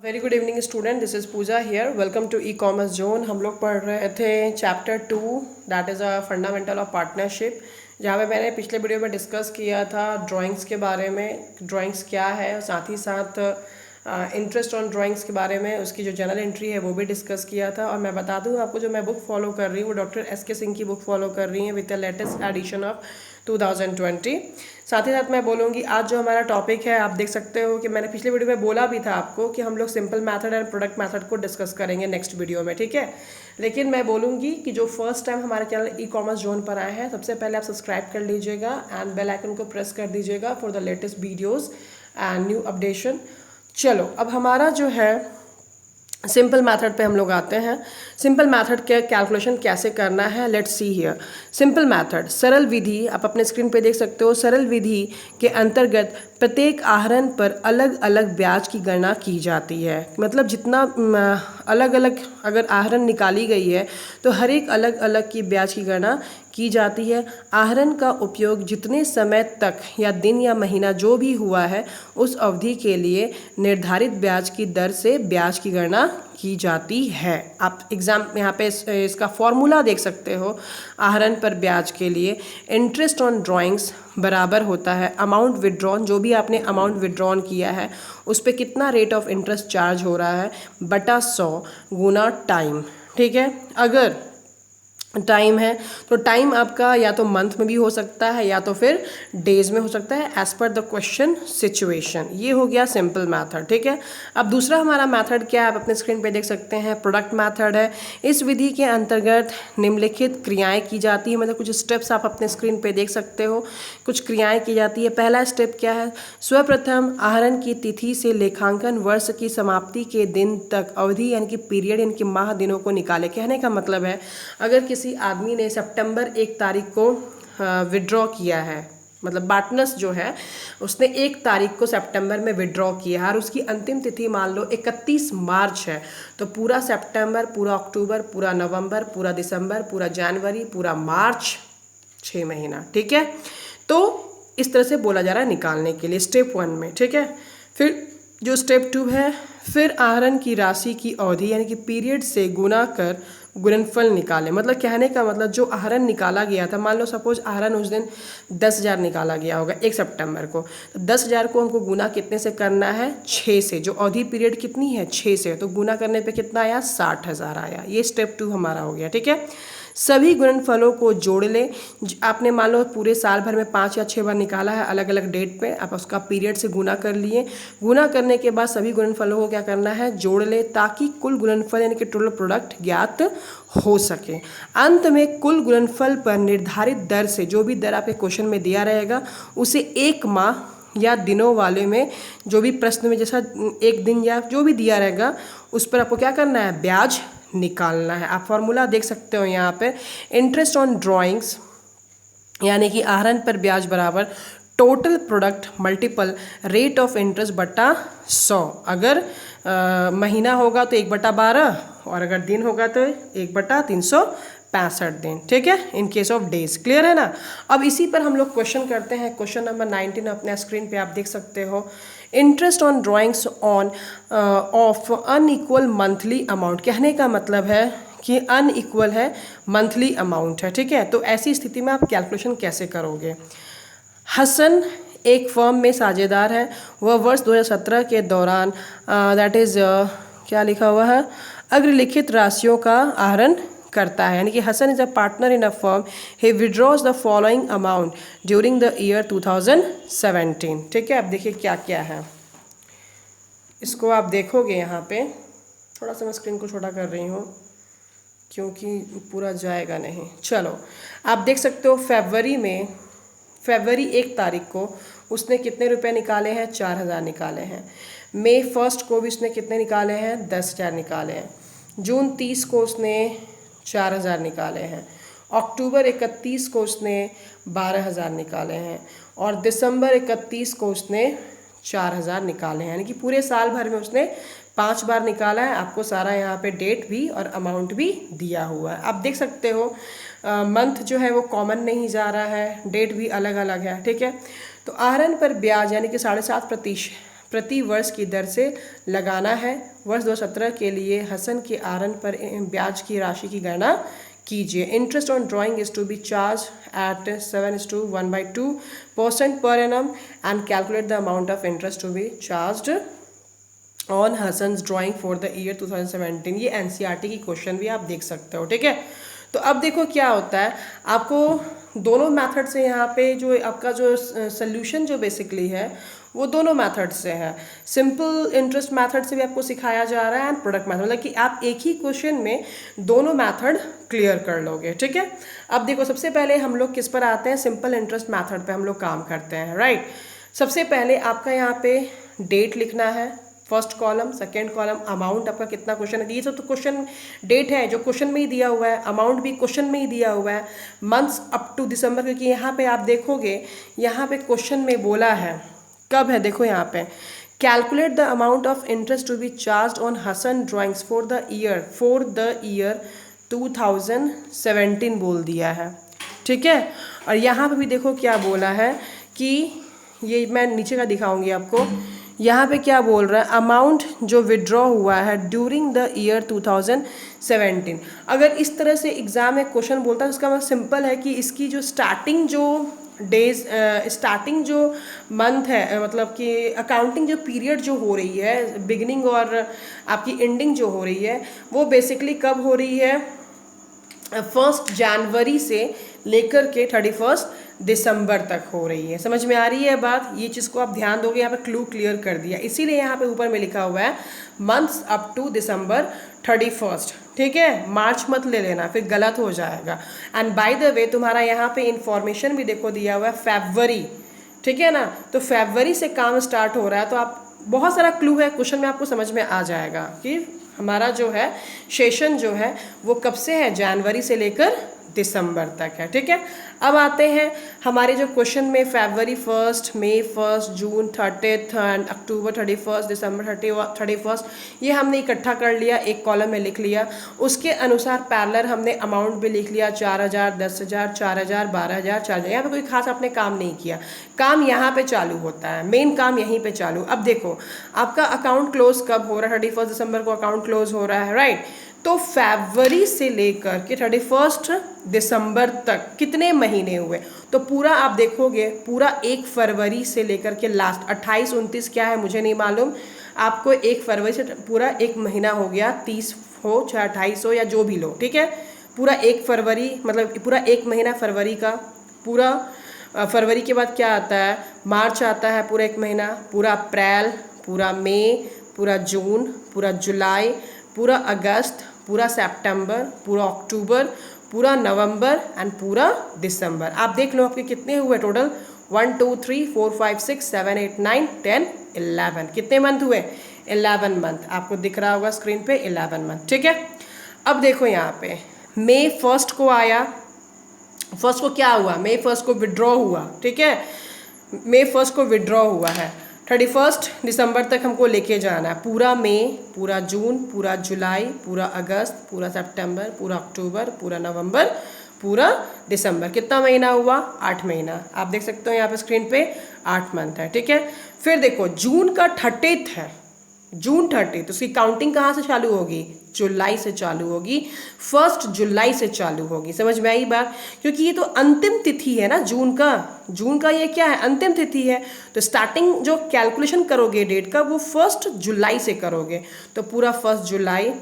Very good evening student, this is Pooja here. Welcome to e commerce zone. हम लोग पढ़ रहे थे chapter 2, that is a fundamental of partnership, जहाँ पे मैंने पिछले वीडियो में डिस्कस किया था ड्राइंग्स के बारे में, ड्राइंग्स क्या है, और साथ ही साथ इंटरेस्ट ऑन ड्राइंग्स के बारे में, उसकी जो जर्नल एंट्री है वो भी डिस्कस किया था। और मैं बता दूँ आपको, जो मैं बुक फॉलो कर रही हूँ वो डॉक्टर एस के सिंह की बुक फॉलो कर रही हैं with the latest edition of 2020। साथ ही साथ मैं बोलूँगी आज जो हमारा टॉपिक है, आप देख सकते हो कि मैंने पिछले वीडियो में बोला भी था आपको कि हम लोग simple method and product method को डिस्कस करेंगे नेक्स्ट वीडियो में, ठीक है। लेकिन मैं बोलूँगी कि जो फर्स्ट टाइम हमारे चैनल ई कॉमर्स जोन पर आए हैं, सबसे पहले आप सब्सक्राइब कर लीजिएगा एंड बेल आइकन को प्रेस कर दीजिएगा for the latest videos and new updation. चलो, अब हमारा जो है सिंपल मेथड पे हम लोग आते हैं। सिंपल मेथड के कैलकुलेशन कैसे करना है, let's see here. Simple method, सरल विधि, आप अपने स्क्रीन पे देख सकते हो। सरल विधि के अंतर्गत प्रत्येक आहरण पर अलग अलग ब्याज की गणना की जाती है। मतलब जितना अलग अलग अगर आहरण निकाली गई है तो हर एक अलग अलग की ब्याज की गणना की जाती है। आहरण का उपयोग जितने समय तक या दिन या महीना जो भी हुआ है उस अवधि के लिए निर्धारित ब्याज की दर से ब्याज की गणना की जाती है। आप एग्जाम यहाँ पे इसका फॉर्मूला देख सकते हो। आहरण पर ब्याज के लिए इंटरेस्ट ऑन ड्राइंग्स बराबर होता है अमाउंट विड्रॉन, जो भी आपने अमाउंट विड्रॉन किया है उस पर कितना रेट ऑफ इंटरेस्ट चार्ज हो रहा है, बटा 100 गुना टाइम, ठीक है। अगर टाइम है तो टाइम आपका या तो मंथ में भी हो सकता है या तो फिर डेज में हो सकता है, as per the question situation. ये हो गया सिंपल मेथड, ठीक है। अब दूसरा हमारा मेथड क्या है, आप अपने स्क्रीन पे देख सकते हैं, प्रोडक्ट मेथड है। इस विधि के अंतर्गत निम्नलिखित क्रियाएं की जाती है। मतलब कुछ स्टेप्स आप अपने स्क्रीन पे देख सकते हो, कुछ क्रियाएं की जाती है। पहला स्टेप क्या है, सर्वप्रथम आहरण की तिथि से लेखांकन वर्ष की समाप्ति के दिन तक अवधि यानी कि पीरियड यानी कि माह दिनों को निकाले। कहने का मतलब है, अगर किसी आदमी ने सितंबर 1 तारीख को विड्रॉ किया है, मतलब बाटनस जो है उसने 1 तारीख को सितंबर में विड्रॉ किया है और उसकी अंतिम तिथि मान लो 31 मार्च है, तो पूरा सितंबर, पूरा अक्टूबर, पूरा नवंबर, पूरा दिसंबर, पूरा जनवरी, पूरा मार्च, 6 महीना, ठीक है। तो इस तरह से बोला जा रहा है निकालने के लिए स्टेप 1 में, ठीक है। फिर जो स्टेप 2 है, फिर आहरण की राशि की अवधि यानी कि पीरियड से गुना कर गुणनफल निकालें। मतलब कहने का मतलब जो आहरण निकाला गया था, मान लो सपोज आहरण उस दिन 10,000 निकाला गया होगा 1 सितंबर को, तो 10,000 को हमको गुना कितने से करना है, 6 से। जो अवधि पीरियड कितनी है, 6 से, तो गुना करने पे कितना आया, 60,000 आया। ये स्टेप 2 हमारा हो गया, ठीक है। सभी गुणनफलों को जोड़ ले। आपने मान लो पूरे साल भर में 5 या 6 बार निकाला है अलग अलग डेट पे, आप उसका पीरियड से गुना कर लिए। गुना करने के बाद सभी गुणनफलों को क्या करना है, जोड़ ले, ताकि कुल गुणनफल यानी कि टोटल प्रोडक्ट ज्ञात हो सके। अंत में कुल गुणनफल पर निर्धारित दर से, जो भी दर आपके क्वेश्चन में दिया रहेगा उसे 1 माह या दिनों वाले में, जो भी प्रश्न में जैसा 1 दिन या जो भी दिया रहेगा उस पर आपको क्या करना है, ब्याज निकालना है। आप फॉर्मूला देख सकते हो यहाँ पे, इंटरेस्ट ऑन ड्राइंग्स यानी कि आहरण पर ब्याज बराबर total product multiple rate of interest बटा 100। अगर महीना होगा तो 1/12 और अगर दिन होगा तो 1/365 दिन, ठीक है, in case of days. Clear है ना। अब इसी पर हम लोग क्वेश्चन करते हैं। क्वेश्चन नंबर 19 अपने स्क्रीन पे आप देख सकते हो। Interest on drawings on off unequal monthly amount. कहने का मतलब है कि अनइक्वल है, मंथली अमाउंट है, ठीक है। तो ऐसी स्थिति में आप कैलकुलेशन कैसे करोगे। हसन एक फर्म में साझेदार है। वह वर्ष 2017 के दौरान दैट इज़ क्या लिखा हुआ है, अग्रलिखित राशियों का आहरण करता है। यानी कि Hasan is a partner in a firm, he withdraws the following amount during the year 2017, ठीक है। अब देखिए क्या क्या है, इसको आप देखोगे यहाँ पे, थोड़ा सा मैं स्क्रीन को छोटा कर रही हूँ क्योंकि पूरा जाएगा नहीं। चलो, आप देख सकते हो फरवरी 1 तारीख को उसने कितने रुपए निकाले हैं, 4,000 निकाले हैं। मई 1 को भी उसने कितने निकाले हैं, 10,000 निकाले हैं। जून 30 को उसने 4,000 निकाले हैं। अक्टूबर 31 को उसने 12,000 निकाले हैं और दिसंबर 31 को उसने 4,000 निकाले हैं। यानी कि पूरे साल भर में उसने 5 बार निकाला है। आपको सारा यहाँ पे डेट भी और अमाउंट भी दिया हुआ है। आप देख सकते हो मंथ जो है वो कॉमन नहीं जा रहा है, डेट भी अलग अलग है, ठीक है। तो आहरण पर ब्याज यानी कि 7.5% प्रति वर्ष की दर से लगाना है। वर्ष 2017 के लिए हसन के आरन पर ब्याज की राशि की गणना कीजिए। Interest on drawing is to be charged at 7:1/2% per annum and calculate the amount of interest to be charged on Hassan's drawing for the year 2017। ये एनसीईआरटी की क्वेश्चन भी आप देख सकते हो, ठीक है। तो अब देखो क्या होता है, आपको दोनों मेथड से यहाँ पे जो आपका जो सोल्यूशन जो बेसिकली है वो दोनों मेथड से है। सिंपल इंटरेस्ट मेथड से भी आपको सिखाया जा रहा है एंड प्रोडक्ट मेथड, मतलब कि आप एक ही क्वेश्चन में दोनों मेथड क्लियर कर लोगे, ठीक है। अब देखो सबसे पहले हम लोग किस पर आते हैं, सिंपल इंटरेस्ट मेथड पे हम लोग काम करते हैं, राइट। सबसे पहले आपका यहाँ पे डेट लिखना है, first column, second column amount आपका कितना क्वेश्चन है, ये सब तो क्वेश्चन डेट है जो क्वेश्चन में ही दिया हुआ है, अमाउंट भी क्वेश्चन में ही दिया हुआ है, मंथ्स अप टू दिसंबर, क्योंकि यहाँ पे आप देखोगे यहाँ पे क्वेश्चन में बोला है कब है, देखो यहाँ पे calculate the amount of interest to be charged on Hasan drawings for the year 2017 बोल दिया है, ठीक है। और यहाँ पे भी देखो क्या बोला है कि ये मैं नीचे का दिखाऊंगी आपको, यहाँ पे क्या बोल रहा है, अमाउंट जो विड्रॉ हुआ है ड्यूरिंग द ईयर 2017। अगर इस तरह से एग्जाम में क्वेश्चन बोलता है तो उसका मतलब सिंपल है कि इसकी जो स्टार्टिंग जो डेज स्टार्टिंग जो मंथ है, मतलब कि अकाउंटिंग जो पीरियड जो हो रही है, बिगिनिंग और आपकी एंडिंग जो हो रही है वो बेसिकली कब हो रही है, 1 जनवरी से लेकर के 31 दिसंबर तक हो रही है। समझ में आ रही है बात, ये चीज़ को आप ध्यान दोगे, यहाँ पे क्लू क्लियर कर दिया, इसीलिए यहाँ पे ऊपर में लिखा हुआ है मंथ्स अप टू दिसंबर 31, ठीक है। मार्च मत ले लेना, फिर गलत हो जाएगा। एंड बाय द वे तुम्हारा यहाँ पे इंफॉर्मेशन भी देखो दिया हुआ है फरवरी, ठीक है ना, तो फरवरी से काम स्टार्ट हो रहा है, तो आप बहुत सारा क्लू है क्वेश्चन में, आपको समझ में आ जाएगा कि हमारा जो है सेशन जो है वो कब से है, जनवरी से लेकर दिसंबर तक है, ठीक है। अब आते हैं हमारे जो क्वेश्चन में फरवरी 1, मई 1, जून 30 एंड अक्टूबर 31, दिसंबर 31, ये हमने इकट्ठा कर लिया, एक कॉलम में लिख लिया। उसके अनुसार पैरेलल हमने अमाउंट भी लिख लिया, 4000, 10,000, 4000, 12,000, 4,000। यहाँ पे कोई खास आपने काम नहीं किया, काम यहाँ पे चालू होता है, मेन काम यहीं पे चालू। अब देखो आपका अकाउंट क्लोज कब हो रहा है, 31 दिसंबर को अकाउंट क्लोज हो रहा है, राइट। तो फरवरी से लेकर के 31 दिसंबर तक कितने महीने हुए, तो पूरा आप देखोगे पूरा 1 फरवरी से लेकर के लास्ट 28, 29 क्या है मुझे नहीं मालूम, आपको 1 फरवरी से पूरा एक महीना हो गया, 30 हो चाहे 28 हो या जो भी लो, ठीक है। पूरा 1 फरवरी मतलब पूरा एक महीना फरवरी का, पूरा फरवरी के बाद क्या आता है, मार्च आता है पूरा एक महीना, पूरा अप्रैल, पूरा मई, पूरा जून, पूरा जुलाई, पूरा अगस्त, पूरा सितंबर, पूरा अक्टूबर, पूरा नवंबर एंड पूरा दिसंबर। आप देख लो आपके कितने हुए टोटल, 1 2 3 4 5 6 7 8 9 10 11, कितने मंथ हुए, 11 मंथ। आपको दिख रहा होगा स्क्रीन पे 11 मंथ, ठीक है। अब देखो यहाँ पे मई 1 को आया, 1 को क्या हुआ, मई 1 को विड्रॉ हुआ, ठीक है, मई 1 को विड्रॉ हुआ है, 31 दिसंबर तक हमको लेके जाना है, पूरा मई, पूरा जून, पूरा जुलाई, पूरा अगस्त, पूरा सितंबर, पूरा अक्टूबर, पूरा नवंबर, पूरा दिसंबर। कितना महीना हुआ, 8 महीना। आप देख सकते हो यहाँ पे स्क्रीन पे 8 मंथ है, ठीक है। फिर देखो जून का 30 है, जून 30, तो उसकी काउंटिंग कहाँ से चालू होगी, जुलाई से चालू होगी, 1 जुलाई से चालू होगी। समझ में आई बात, क्योंकि ये तो अंतिम तिथि है ना जून का ये क्या है, अंतिम तिथि है, तो स्टार्टिंग जो कैलकुलेशन करोगे डेट का वो 1 जुलाई से करोगे, तो पूरा 1 जुलाई,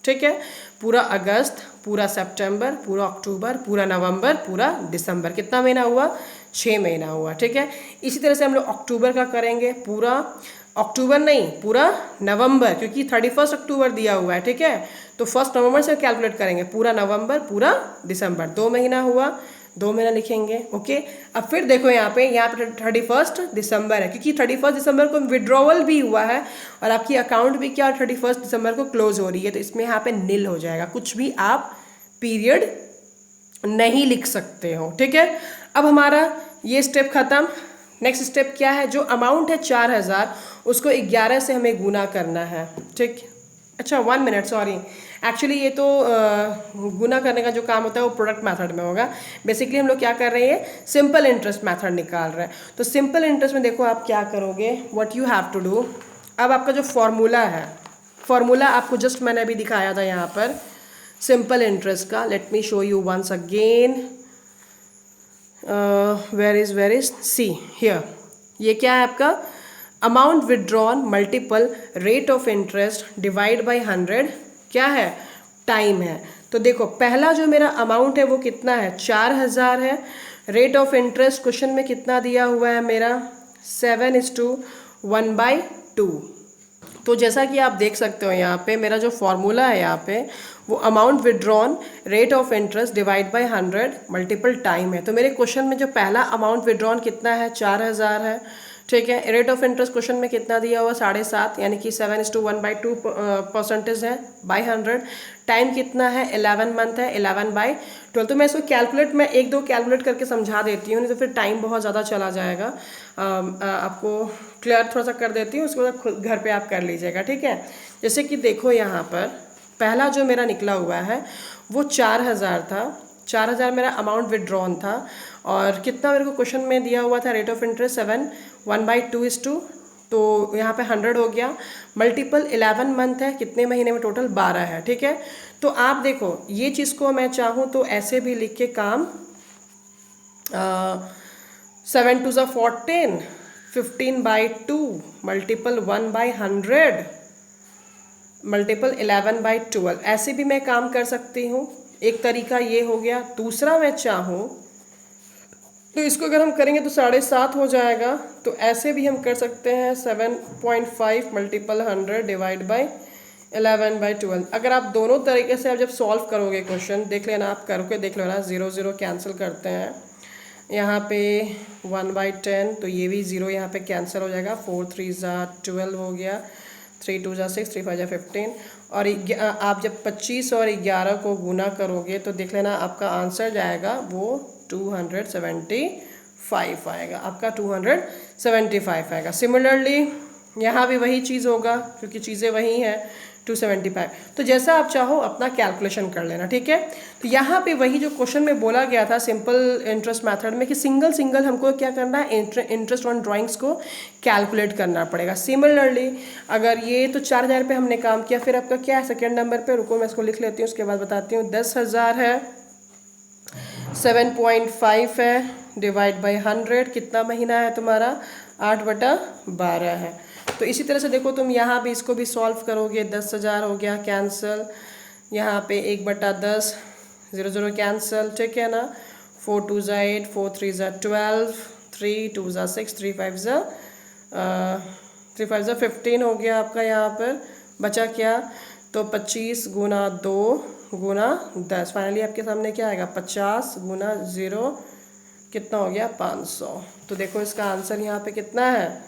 ठीक है, पूरा अगस्त, पूरा सितंबर, पूरा अक्टूबर, पूरा नवंबर, पूरा दिसंबर। कितना महीना हुआ, 6 महीना हुआ, ठीक है। इसी तरह से हम लोग अक्टूबर का करेंगे, पूरा अक्टूबर नहीं, पूरा नवंबर, क्योंकि 31 अक्टूबर दिया हुआ है, ठीक है, तो 1 नवंबर से कैलकुलेट करेंगे, पूरा नवंबर, पूरा दिसंबर, 2 महीना हुआ, 2 महीना लिखेंगे, ओके। अब फिर देखो यहाँ पे 31 दिसंबर है, क्योंकि 31 दिसंबर को विड्रॉवल भी हुआ है और आपकी अकाउंट भी क्या 31 दिसंबर को क्लोज हो रही है, तो इसमें यहाँ पे नील हो जाएगा, कुछ भी आप पीरियड नहीं लिख सकते हो, ठीक है। अब हमारा ये स्टेप खत्म। नेक्स्ट स्टेप क्या है, जो अमाउंट है 4000 उसको 11 से हमें गुना करना है, ठीक। अच्छा 1 मिनट, सॉरी। एक्चुअली ये तो गुना करने का जो काम होता है वो प्रोडक्ट मेथड में होगा। बेसिकली हम लोग क्या कर रहे हैं, सिंपल इंटरेस्ट मेथड निकाल रहे हैं। तो सिंपल इंटरेस्ट में देखो आप क्या करोगे, what you have to do. अब आपका जो फॉर्मूला है, फॉर्मूला आपको जस्ट मैंने अभी दिखाया था यहाँ पर सिंपल इंटरेस्ट का। Let me show you once again. Where is C here. ये क्या है आपका, amount withdrawn multiple rate of interest divide by 100 क्या है, टाइम है। तो देखो पहला जो मेरा अमाउंट है वो कितना है, 4000 है। रेट ऑफ इंटरेस्ट क्वेश्चन में कितना दिया हुआ है मेरा, 7:1/2। तो जैसा कि आप देख सकते हो यहाँ पे मेरा जो फॉर्मूला है यहाँ पे वो amount withdrawn rate of interest divide by 100 multiple time है। तो मेरे क्वेश्चन में जो पहला अमाउंट विदड्रॉन कितना है, 4000 है, ठीक है। रेट ऑफ इंटरेस्ट क्वेश्चन में कितना दिया हुआ, 7.5, यानी कि 7:1/2 परसेंटेज है बाय 100। टाइम कितना है, 11 मंथ है, 11/12। तो मैं इसको कैलकुलेट, मैं 1-2 कैलकुलेट करके समझा देती हूँ, नहीं तो फिर टाइम बहुत ज़्यादा चला जाएगा। आपको क्लियर थोड़ा सा कर देती हूँ, उसके बाद खुद घर पे आप कर लीजिएगा, ठीक है। जैसे कि देखो यहाँ पर पहला जो मेरा निकला हुआ है वो 4000 था। 4000 मेरा अमाउंट विदड्रॉन था। और कितना मेरे को क्वेश्चन में दिया हुआ था, रेट ऑफ इंटरेस्ट 7:1/2, तो यहाँ पे 100 हो गया। मल्टीपल 11 मंथ है, कितने महीने में, टोटल 12 है, ठीक है। तो आप देखो ये चीज़ को मैं चाहूँ तो ऐसे भी लिख के काम 7×2 = 14, 15/2 मल्टीपल 1/100 मल्टीपल 11/12, ऐसे भी मैं काम कर सकती हूँ। एक तरीका ये हो गया। दूसरा मैं चाहूँ तो इसको अगर हम करेंगे तो 7.5 हो जाएगा। तो ऐसे भी हम कर सकते हैं, 7.5 मल्टीपल 100 डिवाइड बाय 11/12। अगर आप दोनों तरीके से आप जब सॉल्व करोगे क्वेश्चन, देख लेना, आप करके देख लेना, 0 0 कैंसिल करते हैं यहाँ पे, 1/10, तो ये भी 0 यहाँ पे कैंसिल हो जाएगा। 4 3 12 हो गया, 3 2 6, 3 5 15। और आप जब 25 और 11 को गुना करोगे तो देख लेना आपका आंसर जाएगा वो 275 आएगा, आपका 275 आएगा। सिमिलरली यहाँ भी वही चीज़ होगा क्योंकि चीज़ें वही हैं, 275। तो जैसा आप चाहो अपना कैलकुलेशन कर लेना, ठीक है। तो यहाँ पे वही जो क्वेश्चन में बोला गया था सिंपल इंटरेस्ट मेथड में कि सिंगल सिंगल हमको क्या करना है, इंटरेस्ट ऑन ड्राइंग्स को कैलकुलेट करना पड़ेगा। सिमिलरली अगर ये तो 4000 पे हमने काम किया, फिर आपका क्या है सेकेंड नंबर पे, रुको मैं इसको लिख लेती हूँ उसके बाद बताती हूँ। 10,000 है, 7.5 है, डिवाइड बाई 100, कितना महीना है तुम्हारा, 8/12 है। तो इसी तरह से देखो तुम यहाँ भी इसको भी सॉल्व करोगे, 10,000 हो गया कैंसिल, यहाँ पे 1/10, 0 0 कैंसिल, ठीक है ना। 4 2 8, 4 3 12, 3 2 6, 3 5 15 हो गया आपका। यहाँ पर बचा क्या, तो 25 गुना 2 गुना 10, फाइनली आपके सामने क्या आएगा, 50 गुना 0 कितना हो गया, 500। तो देखो इसका आंसर यहाँ पे कितना है,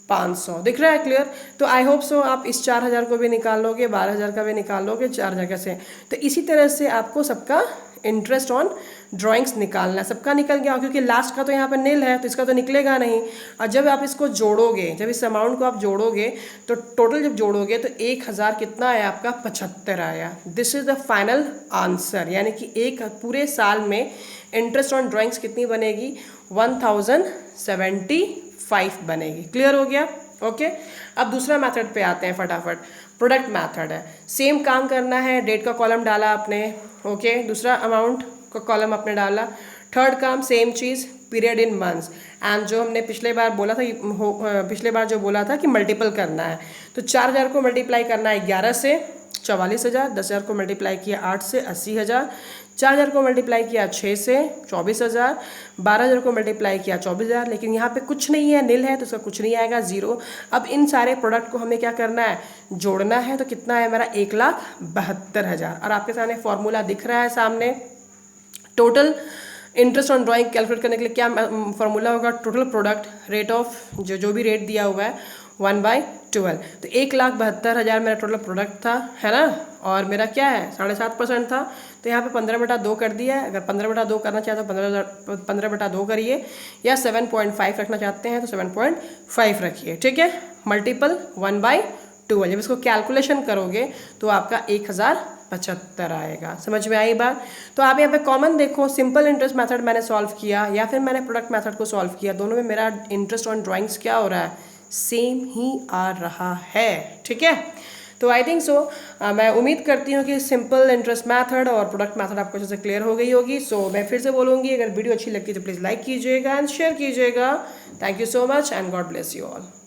500। दिख रहा है क्लियर। तो आई होप सो आप इस 4000 को भी निकाल लोगे, 12,000 का भी निकाल लोगे, 4000 कैसे। तो इसी तरह से आपको सबका इंटरेस्ट ऑन ड्राइंग्स निकालना है। सबका निकल गया क्योंकि लास्ट का तो यहाँ पर नील है, तो इसका तो निकलेगा नहीं। और जब आप इसको जोड़ोगे, जब इस अमाउंट को आप जोड़ोगे तो टोटल जब जोड़ोगे तो 1000 कितना आया आपका, 75 आया। This is the final answer, यानी कि एक पूरे साल में इंटरेस्ट ऑन ड्राइंग्स कितनी बनेगी, 1075 बनेगी। क्लियर हो गया, ओके। अब दूसरा मेथड पे आते हैं फटाफट। प्रोडक्ट मेथड है, सेम काम करना है, डेट का कॉलम डाला आपने, ओके, दूसरा अमाउंट का कॉलम आपने डाला। थर्ड काम same cheese, period in months. And जो हमने पिछले बार बोला था, पिछले बार जो बोला था कि मल्टीपल करना है, तो 4000 को मल्टीप्लाई करना है 11 से 44,000, 10,000 को मल्टीप्लाई किया 8 से 80,000, 4000 को मल्टीप्लाई किया 6 से 24,000, 12,000 को मल्टीप्लाई किया 24,000। लेकिन यहाँ पे कुछ नहीं है, नील है, तो उसका कुछ नहीं आएगा, 0। अब इन सारे प्रोडक्ट को हमें क्या करना है, जोड़ना है। तो कितना है मेरा, 1,72,000। और आपके सामने फॉर्मूला दिख रहा है सामने। Total interest on drawing calculate करने के लिए क्या फॉर्मूला होगा, टोटल प्रोडक्ट रेट ऑफ जो भी रेट दिया हुआ है 1/12। तो 1,72,000 मेरा टोटल प्रोडक्ट था, है ना। और मेरा क्या है, 7.5% था, तो यहाँ पे 15/2 कर दिया है। अगर 15/2 करना चाहते हो 15/2 करिए, या 7.5 रखना चाहते हैं तो 7.5 रखिए, ठीक है। मल्टीपल 1/12 12। जब इसको कैलकुलेशन करोगे तो आपका 1075 आएगा। समझ में आई बात? तो आप यहाँ पे कॉमन देखो, सिंपल इंटरेस्ट मेथड मैंने सॉल्व किया या फिर मैंने प्रोडक्ट मेथड को सॉल्व किया, दोनों में मेरा इंटरेस्ट ऑन ड्राइंग्स क्या हो रहा है, सेम ही आ रहा है। ठीक है, तो आई थिंक सो मैं उम्मीद करती हूँ कि सिंपल इंटरेस्ट मेथड और प्रोडक्ट मेथड आपको अच्छे से क्लियर हो गई होगी। सो मैं फिर से बोलूँगी, अगर वीडियो अच्छी लगती है तो प्लीज़ लाइक कीजिएगा एंड शेयर कीजिएगा। Thank you so much and God bless you all.